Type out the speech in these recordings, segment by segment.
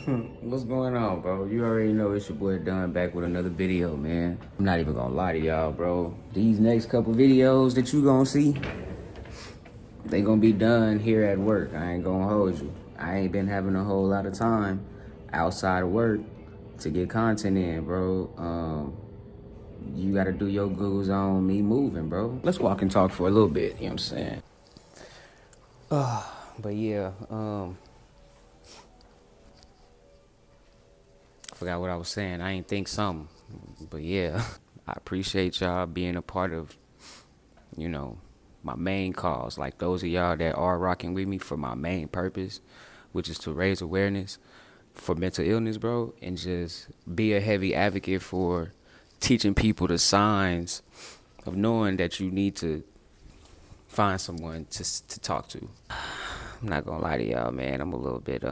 What's going on, bro? You already know it's your boy Dunn back with another video, man. I'm not even gonna lie to y'all, bro. These next couple videos that you gonna see, they gonna be done here at work. I ain't gonna hold you. I ain't been having a whole lot of time outside of work to get content in, bro. You gotta do your googles on me moving, bro. Let's walk and talk for a little bit, you know what I'm saying? But yeah, I forgot what I was saying. I ain't think something. But yeah, I appreciate y'all being a part of, you know, my main cause. Like those of y'all that are rocking with me for my main purpose, which is to raise awareness for mental illness, bro, and just be a heavy advocate for teaching people the signs of knowing that you need to find someone to talk to. I'm not gonna lie to y'all, man. I'm a little bit,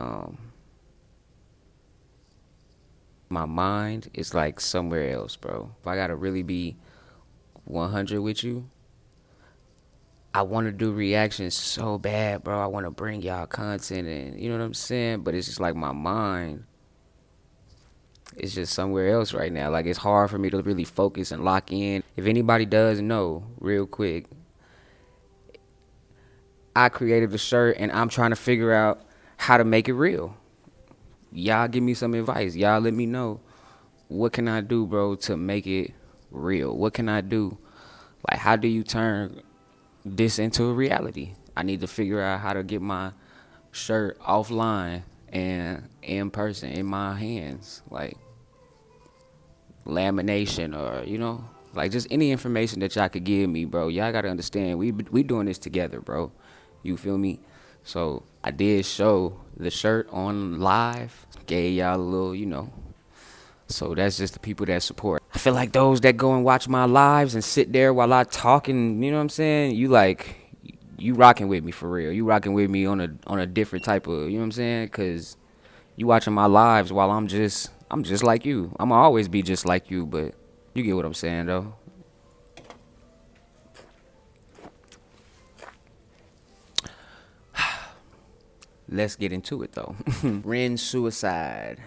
my mind is like somewhere else, bro. If I gotta really be 100 with you, I want to do reactions so bad, bro. I want to bring y'all content and you know what I'm saying? But it's just like my mind is just somewhere else right now. Like it's hard for me to really focus and lock in. If anybody does know, real quick, I created the shirt and I'm trying to figure out how to make it real. Y'all give me some advice. Y'all let me know what can I do, bro, to make it real. What can I do? Like, how do you turn this into a reality? I need to figure out how to get my shirt offline and in person in my hands, like lamination or, you know, like just any information that y'all could give me, bro. Y'all gotta understand, we doing this together, bro. You feel me? So I did show the shirt on live, gave y'all a little, you know. So that's just the people that support. I feel like those that go and watch my lives and sit there while I talk and, you know what I'm saying? You rocking with me for real. You rocking with me on a different type of, you know what I'm saying? Cause you watching my lives while I'm just like you. I'ma always be just like you, but you get what I'm saying though. Let's get into it though. REN suicide.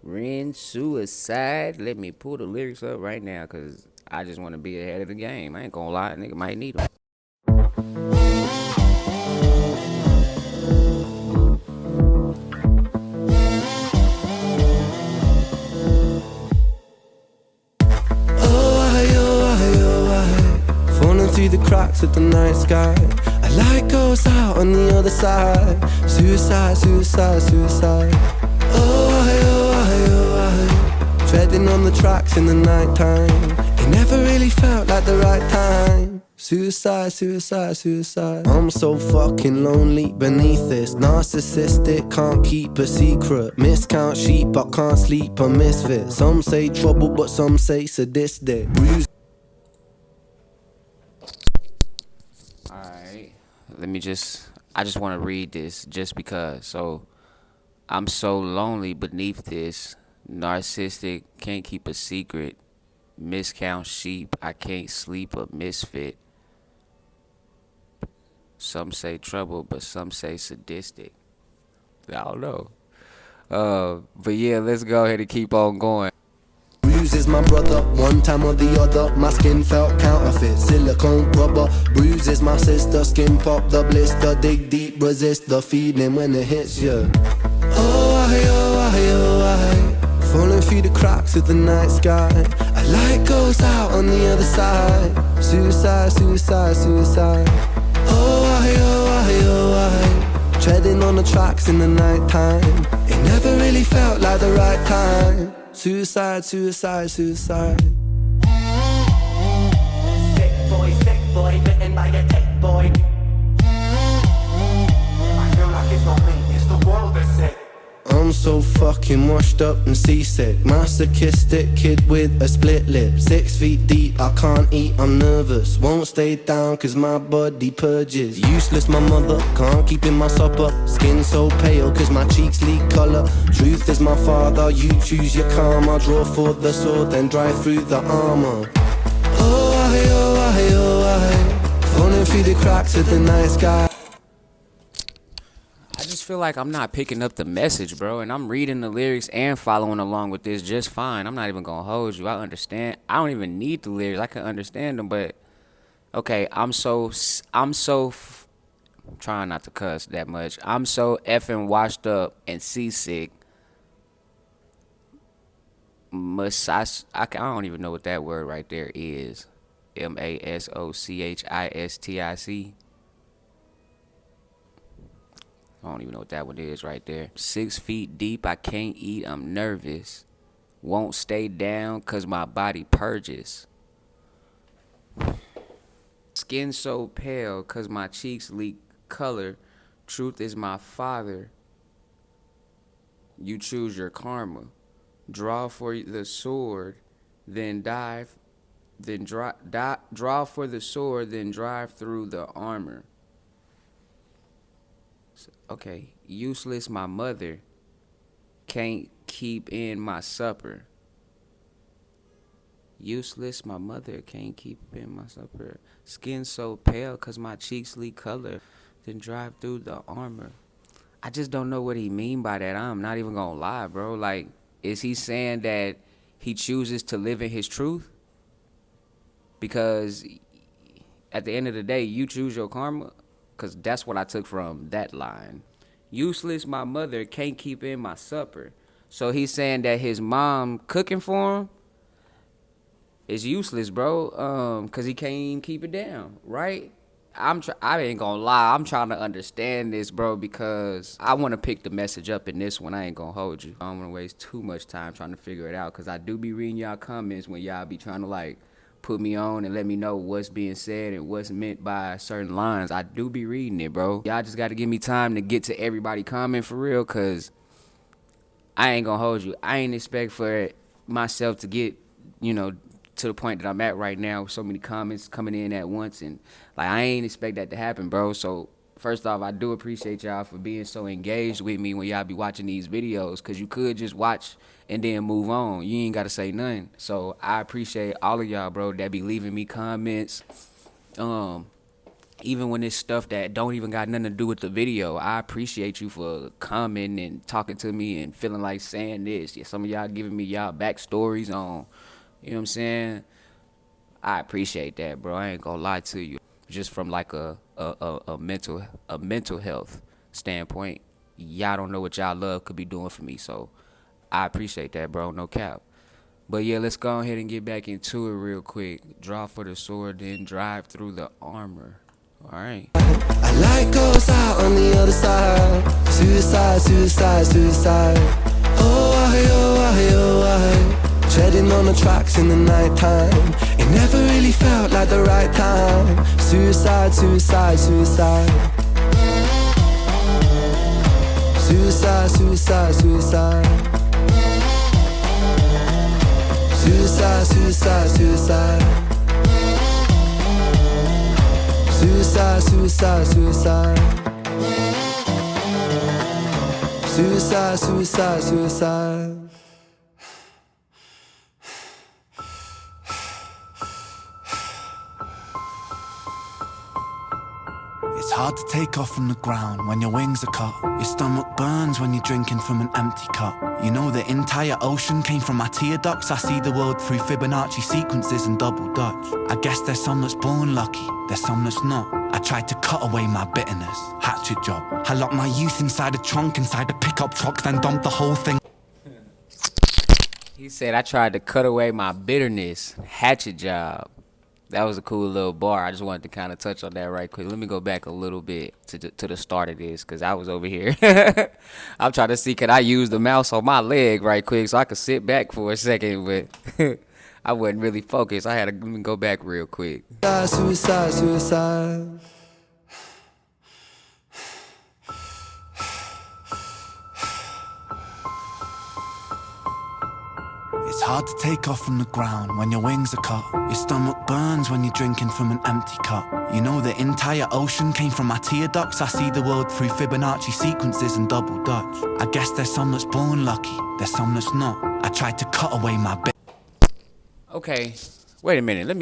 REN suicide. Let me pull the lyrics up right now because I just want to be ahead of the game. I ain't gonna lie, nigga might need them. Falling through the cracks of the night sky. A light goes out on the other side. Suicide, suicide, suicide. Oh, treading on the tracks in the night time. It never really felt like the right time. Suicide, suicide, suicide. I'm so fucking lonely beneath this. Narcissistic, can't keep a secret. Miscount sheep, I can't sleep, a misfit. Some say trouble, but some say sadistic. Bruise. Alright, I just want to read this just because. So, I'm so lonely beneath this. Narcissistic, can't keep a secret. Miscount sheep, I can't sleep, a misfit. Some say trouble, but some say sadistic. I don't know. But yeah, let's go ahead and keep on going. Bruises my brother, one time or the other. My skin felt counterfeit, silicone rubber. Bruises my sister, skin pop the blister. Dig deep, resist the feeling when it hits you. Oh, falling through the cracks of the night sky. A light goes out on the other side. Suicide, suicide, suicide. Oh, treading on the tracks in the night time. It never really felt like the right time. Suicide, suicide, suicide. Sick boy, bitten by a tech boy. I feel like it's not me, it's the world that's sick. I'm so fucking washed up and seasick. Masochistic kid with a split lip. 6 feet deep, I can't eat, I'm nervous. Won't stay down cause my body purges. Useless my mother, can't keep in my supper. Skin so pale cause my cheeks leak colour. Truth is my father, you choose your karma. Draw for the sword, then drive through the armour. Oh, falling through the cracks of the night sky. just feel like I'm not picking up the message, bro. And I'm reading the lyrics and following along with this just fine. I'm not even gonna hold you. I understand. I don't even need the lyrics. I can understand them, but okay, I'm trying not to cuss that much. I'm so effing washed up and seasick. I don't even know what that word right there is. MASOCHISTIC. I don't even know what that one is right there. 6 feet deep, I can't eat, I'm nervous. Won't stay down cause my body purges. Skin so pale cause my cheeks leak color. Truth is my father. You choose your karma. Draw for the sword, then dive, then draw for the sword, then drive through the armor. Okay, useless my mother, can't keep in my supper. Useless my mother, can't keep in my supper. Skin so pale cause my cheeks leak color, then drive through the armor. I just don't know what he mean by that. I'm not even gonna lie, bro. Like, is he saying that he chooses to live in his truth? Because at the end of the day, you choose your karma. Because that's what I took from that line. Useless my mother, can't keep in my supper. So he's saying that his mom cooking for him is useless, bro. Because he can't even keep it down, right? I ain't gonna lie, I'm trying to understand this, bro, because I want to pick the message up in this one. I ain't gonna hold you. I don't want to waste too much time trying to figure it out, because I do be reading y'all comments when y'all be trying to, like, put me on and let me know what's being said and what's meant by certain lines. I do be reading it, bro. Y'all just got to give me time to get to everybody comment for real, because I ain't gonna hold you. I ain't expect for myself to get, to the point that I'm at right now with so many comments coming in at once, and like I ain't expect that to happen, bro. So first off, I do appreciate y'all for being so engaged with me when y'all be watching these videos, because you could just watch and then move on. You ain't gotta say nothing. So I appreciate all of y'all, bro, that be leaving me comments. Even when it's stuff that don't even got nothing to do with the video, I appreciate you for commenting and talking to me and feeling like saying this. Yeah, some of y'all giving me y'all backstories on, you know what I'm saying? I appreciate that, bro. I ain't gonna lie to you. Just from like a mental health standpoint, y'all don't know what y'all love could be doing for me. So I appreciate that, bro. No cap. But yeah, let's go ahead and get back into it real quick. Draw for the sword, then drive through the armor. All right. I like goes out on the other side. Suicide, suicide, suicide. Oh, I. Treading on the tracks in the night time. It never really felt like the right time. Suicide, suicide, suicide. Suicide, suicide, suicide. Suicide, suicide, suicide. Suicide, suicide, suicide. Suicide, suicide, suicide. It's hard to take off from the ground when your wings are cut. Your stomach burns when you're drinking from an empty cup. You know the entire ocean came from my tear ducts. I see the world through Fibonacci sequences and double Dutch. I guess there's some that's born lucky, there's some that's not. I tried to cut away my bitterness, hatchet job. I locked my youth inside a trunk, inside a pickup truck, then dumped the whole thing. He said, I tried to cut away my bitterness, hatchet job. That was a cool little bar. I just wanted to kind of touch on that right quick. Let me go back a little bit to the start of this, because I was over here. I'm trying to see, could I use the mouse on my leg right quick so I could sit back for a second, but I wasn't really focused. I had to let me go back real quick. Suicide, suicide. It's hard to take off from the ground when your wings are cut. Your stomach burns when you're drinking from an empty cup. You know the entire ocean came from my tear ducts. I see the world through Fibonacci sequences and double Dutch. I guess there's some that's born lucky, there's some that's not. I tried to cut away my bit. Okay, wait a minute. Let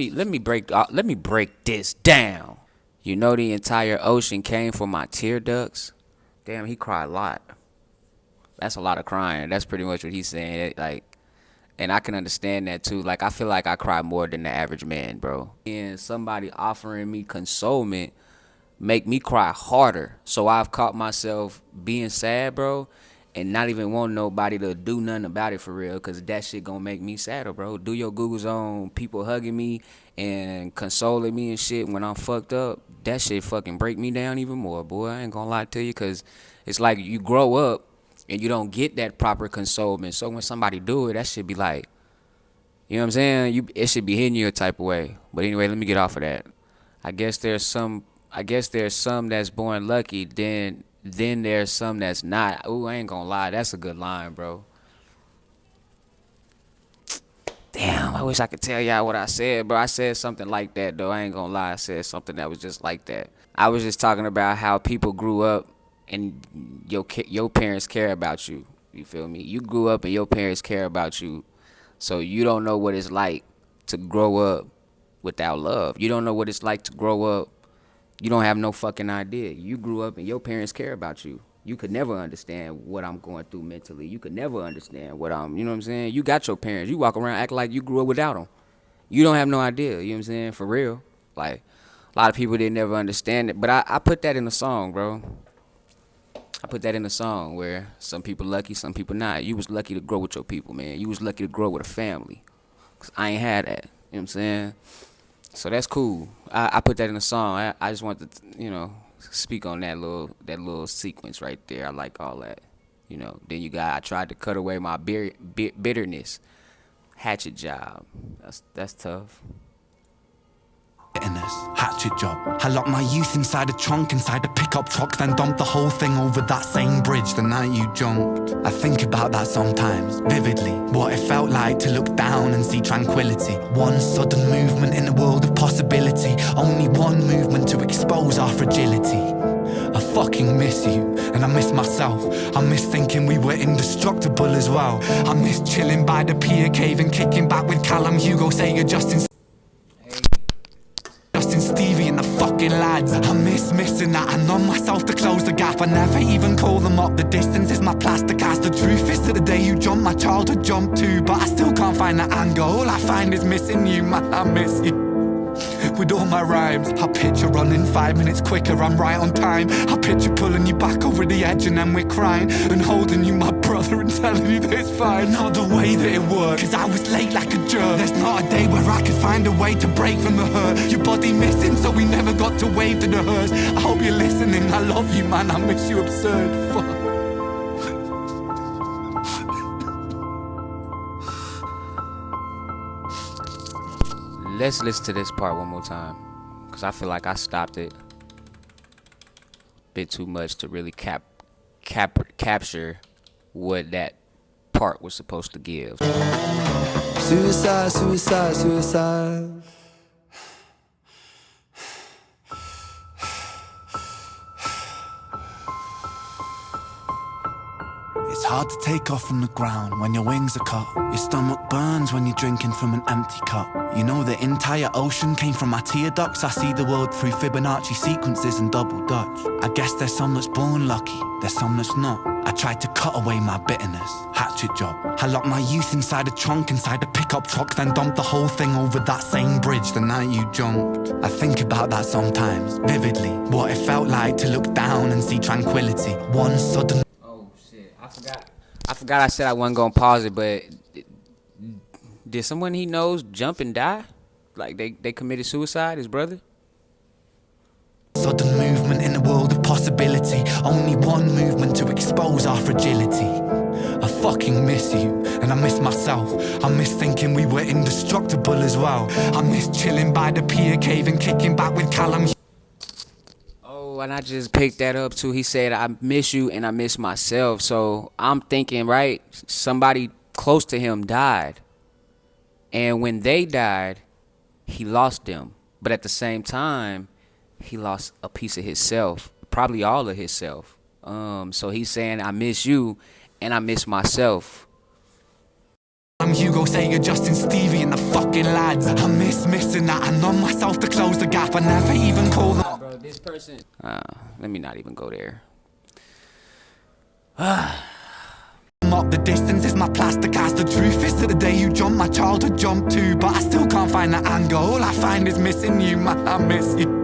me break this down. You know the entire ocean came from my tear ducts. Damn, he cried a lot. That's a lot of crying. That's pretty much what he's saying. Like, and I can understand that too. Like, I feel like I cry more than the average man, bro. And somebody offering me consolement make me cry harder. So I've caught myself being sad, bro, and not even wanting nobody to do nothing about it for real, because that shit gonna make me sadder, bro. Do your Googles on people hugging me and consoling me and shit when I'm fucked up. That shit fucking break me down even more, boy. I ain't gonna lie to you, because it's like you grow up and you don't get that proper consolement. So when somebody do it, that should be like, you know what I'm saying? It should be hitting you a type of way. But anyway, let me get off of that. I guess there's some that's born lucky, then there's some that's not. Ooh, I ain't gonna lie, that's a good line, bro. Damn, I wish I could tell y'all what I said, bro. I said something like that, though. I ain't gonna lie, I said something that was just like that. I was just talking about how people grew up and your parents care about you. You feel me? You grew up and your parents care about you, so you don't know what it's like to grow up without love. You don't know what it's like to grow up. You don't have no fucking idea. You grew up and your parents care about you. You could never understand what I'm going through mentally. You could never understand you know what I'm saying? You got your parents. You walk around act like you grew up without them. You don't have no idea, you know what I'm saying? For real. Like, a lot of people didn't never understand it. But I put that in a song, bro. I put that in a song where some people lucky, some people not. You was lucky to grow with your people, man. You was lucky to grow with a family. 'Cause I ain't had that, you know what I'm saying? So that's cool. I put that in a song. I just wanted to, speak on that little sequence right there. I like all that. Then I tried to cut away my bitterness. Hatchet job. That's tough. Bitterness, hatchet job. I locked my youth inside a trunk, inside a pickup truck, then dumped the whole thing over that same bridge the night you jumped. I think about that sometimes, vividly. What it felt like to look down and see tranquility. One sudden movement in a world of possibility. Only one movement to expose our fragility. I fucking miss you, and I miss myself. I miss thinking we were indestructible as well. I miss chilling by the pier cave and kicking back with Callum, Hugo, Sega, Justin Stevie and the fucking lads. I miss missing that. I numb myself to close the gap. I never even call them up. The distance is my plaster cast. The truth is that the day you jumped, my childhood jumped too. But I still can't find that anger. All I find is missing you, man. I miss you. With all my rhymes, I picture running 5 minutes quicker, I'm right on time. I picture pulling you back over the edge and then we're crying, and holding you, my brother, and telling you that it's fine. Not the way that it worked, 'cause I was late like a jerk. There's not a day where I could find a way to break from the hurt. Your body missing, so we never got to wave to the hearse. I hope you're listening, I love you, man, I miss you absurd. Fuck. Let's listen to this part one more time, because I feel like I stopped it a bit too much to really capture what that part was supposed to give. Suicide, suicide, suicide. It's hard to take off from the ground when your wings are cut. Your stomach burns when you're drinking from an empty cup. You know the entire ocean came from my tear ducts. I see the world through Fibonacci sequences and double Dutch. I guess there's some that's born lucky, there's some that's not. I tried to cut away my bitterness, hatchet job. I locked my youth inside a trunk, inside a pickup truck, then dumped the whole thing over that same bridge the night you jumped. I think about that sometimes, vividly. What it felt like to look down and see tranquility. One sudden... I forgot I said I wasn't gonna pause it, but did someone he knows jump and die? Like they committed suicide, his brother? Sudden movement in a world of possibility. Only one movement to expose our fragility. I fucking miss you, and I miss myself. I miss thinking we were indestructible as well. I miss chilling by the pier cave and kicking back with Callum. And I just picked that up too. He said, I miss you and I miss myself. So I'm thinking, right, somebody close to him died. And when they died, he lost them. But at the same time, he lost a piece of himself, probably all of himself. So he's saying, I miss you and I miss myself. I'm Hugo, Sega, Justin, Stevie, and the fucking lads. I miss missing that. I numb myself to close the gap. I never even call them. Bro, this person. Let me not even go there. Up the distance is my plastic cast. The truth is that the day you jump, my childhood jumped too. But I still can't find that anger. All I find is missing you, man, I miss you.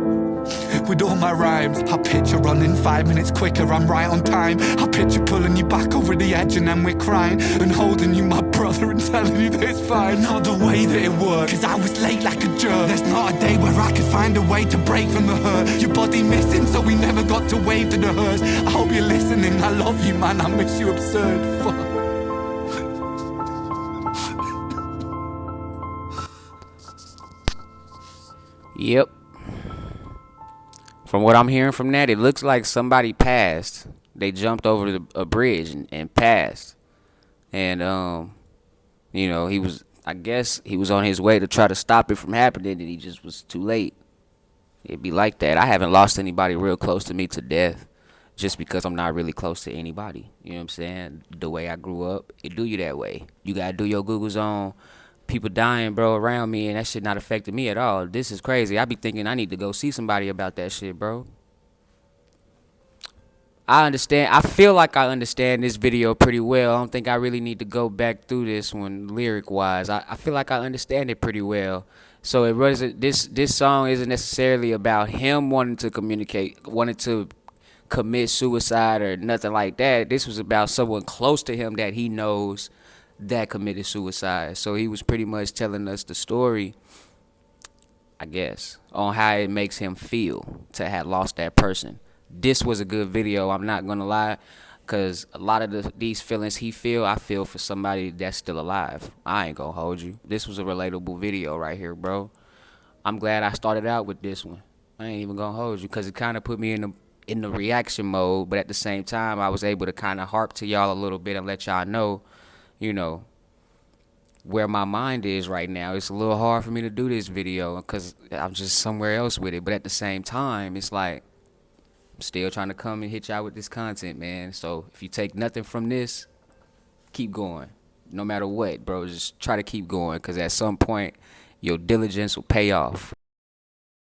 With all my rhymes, I picture running 5 minutes quicker, I'm right on time. I picture pulling you back over the edge and then we're crying, and holding you, my brother, and telling you that it's fine. Not the way that it worked, cause I was late like a jerk. There's not a day where I could find a way to break from the hurt. Your body missing, so we never got to wave to the hearse. I hope you're listening, I love you, man, I miss you absurd. Fuck. Yep. From what I'm hearing from that, it looks like somebody passed. They jumped over a bridge and passed. And he was, I guess he was on his way to try to stop it from happening, and he just was too late. It'd be like that. I haven't lost anybody real close to me to death just because I'm not really close to anybody. You know what I'm saying? The way I grew up, it do you that way. You gotta do your Googles on people dying, bro, around me, and that shit not affected me at all. This is crazy. I be thinking I need to go see somebody about that shit, bro. I understand. I feel like I understand this video pretty well. I don't think I really need to go back through this one lyric wise. I feel like I understand it pretty well. So it wasn't this song isn't necessarily about him wanting to communicate, wanting to commit suicide or nothing like that. This was about someone close to him that he knows that committed suicide. So he was pretty much telling us the story, I guess, on how it makes him feel to have lost that person. This was a good video, I'm not gonna lie, because a lot of these feelings he feel, I feel for somebody that's still alive. I ain't gonna hold you. This was a relatable video right here, bro. I'm glad I started out with this one. I ain't even gonna hold you, because it kind of put me in the reaction mode, but at the same time, I was able to kind of harp to y'all a little bit and let y'all know, where my mind is right now. It's a little hard for me to do this video because I'm just somewhere else with it. But at the same time, it's like I'm still trying to come and hit y'all with this content, man. So if you take nothing from this, keep going. No matter what, bro, just try to keep going, because at some point, your diligence will pay off.